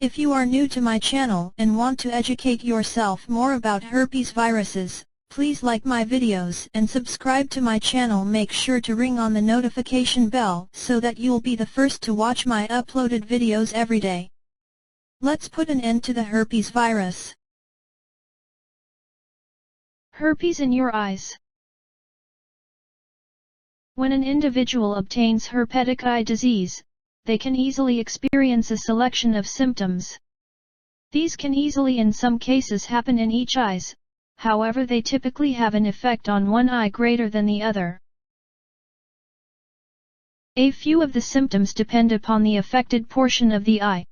If you are new to my channel and want to educate yourself more about herpes viruses, please like my videos and subscribe to my channel. Make sure to ring on the notification bell so that you'll be the first to watch my uploaded videos every day. Let's put an end to the herpes virus. Herpes in your eyes. When an individual obtains herpetic eye disease, they can easily experience a selection of symptoms. These can easily in some cases happen in each eyes, however they typically have an effect on one eye greater than the other. A few of the symptoms depend upon the affected portion of the eye.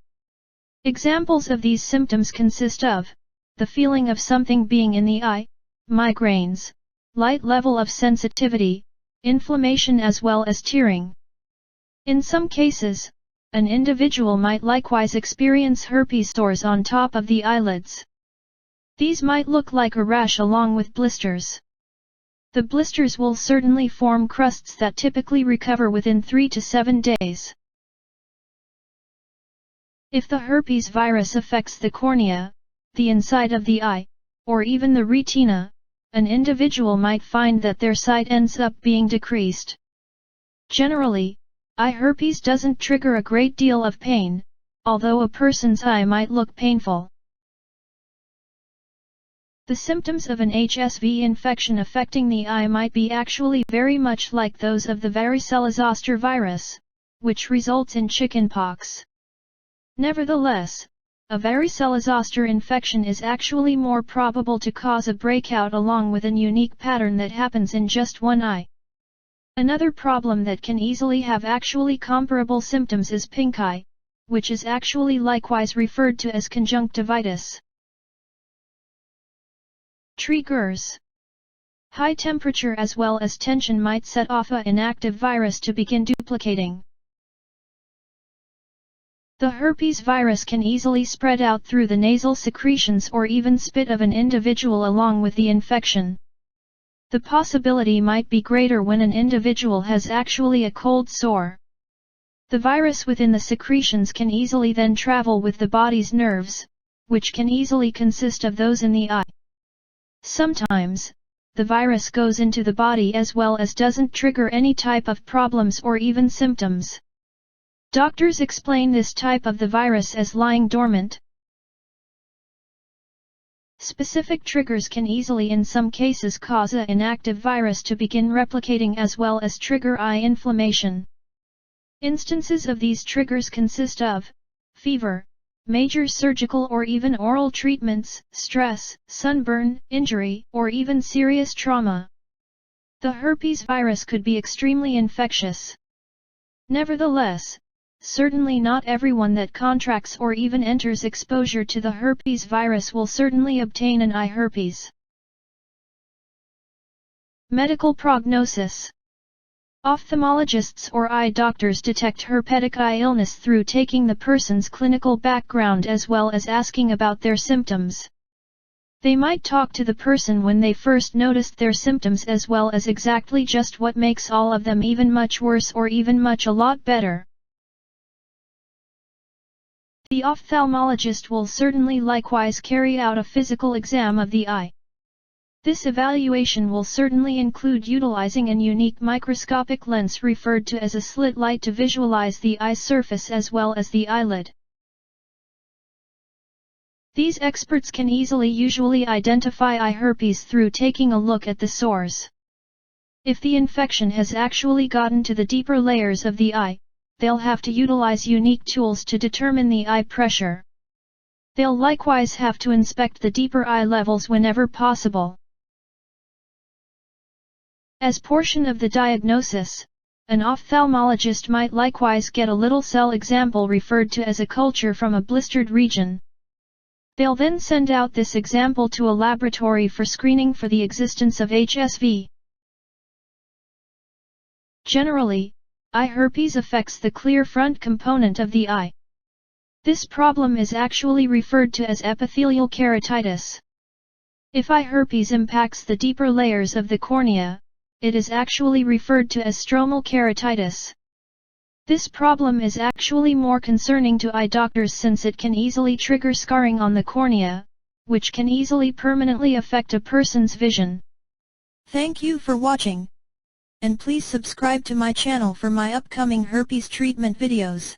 Examples of these symptoms consist of the feeling of something being in the eye, migraines, light level of sensitivity, inflammation as well as tearing. In some cases, an individual might likewise experience herpes sores on top of the eyelids. These might look like a rash along with blisters. The blisters will certainly form crusts that typically recover within 3 to 7 days. If the herpes virus affects the cornea, the inside of the eye, or even the retina, an individual might find that their sight ends up being decreased. Generally, eye herpes doesn't trigger a great deal of pain, although a person's eye might look painful. The symptoms of an HSV infection affecting the eye might be actually very much like those of the varicella-zoster virus, which results in chickenpox. Nevertheless, a varicella-zoster infection is actually more probable to cause a breakout along with a unique pattern that happens in just one eye. Another problem that can easily have actually comparable symptoms is pink eye, which is actually likewise referred to as conjunctivitis. Triggers. High temperature as well as tension might set off an inactive virus to begin duplicating. The herpes virus can easily spread out through the nasal secretions or even spit of an individual along with the infection. The possibility might be greater when an individual has actually a cold sore. The virus within the secretions can easily then travel with the body's nerves, which can easily consist of those in the eye. Sometimes, the virus goes into the body as well as doesn't trigger any type of problems or even symptoms. Doctors explain this type of the virus as lying dormant. Specific triggers can easily in some cases cause an inactive virus to begin replicating as well as trigger eye inflammation. Instances of these triggers consist of fever, major surgical or even oral treatments, stress, sunburn, injury, or even serious trauma. The herpes virus could be extremely infectious. Nevertheless, certainly not everyone that contracts or even enters exposure to the herpes virus will certainly obtain an eye herpes. Medical prognosis. Ophthalmologists or eye doctors detect herpetic eye illness through taking the person's clinical background as well as asking about their symptoms. They might talk to the person when they first noticed their symptoms as well as exactly just what makes all of them even much worse or even much a lot better. The ophthalmologist will certainly likewise carry out a physical exam of the eye. This evaluation will certainly include utilizing an unique microscopic lens referred to as a slit light to visualize the eye surface as well as the eyelid. These experts can usually identify eye herpes through taking a look at the sores. If the infection has actually gotten to the deeper layers of the eye, they'll have to utilize unique tools to determine the eye pressure. They'll likewise have to inspect the deeper eye levels whenever possible. As portion of the diagnosis, an ophthalmologist might likewise get a little cell example referred to as a culture from a blistered region. They'll then send out this example to a laboratory for screening for the existence of HSV. Generally, eye herpes affects the clear front component of the eye. This problem is actually referred to as epithelial keratitis. If eye herpes impacts the deeper layers of the cornea, it is actually referred to as stromal keratitis. This problem is actually more concerning to eye doctors since it can easily trigger scarring on the cornea, which can easily permanently affect a person's vision. Thank you for watching. And please subscribe to my channel for my upcoming herpes treatment videos.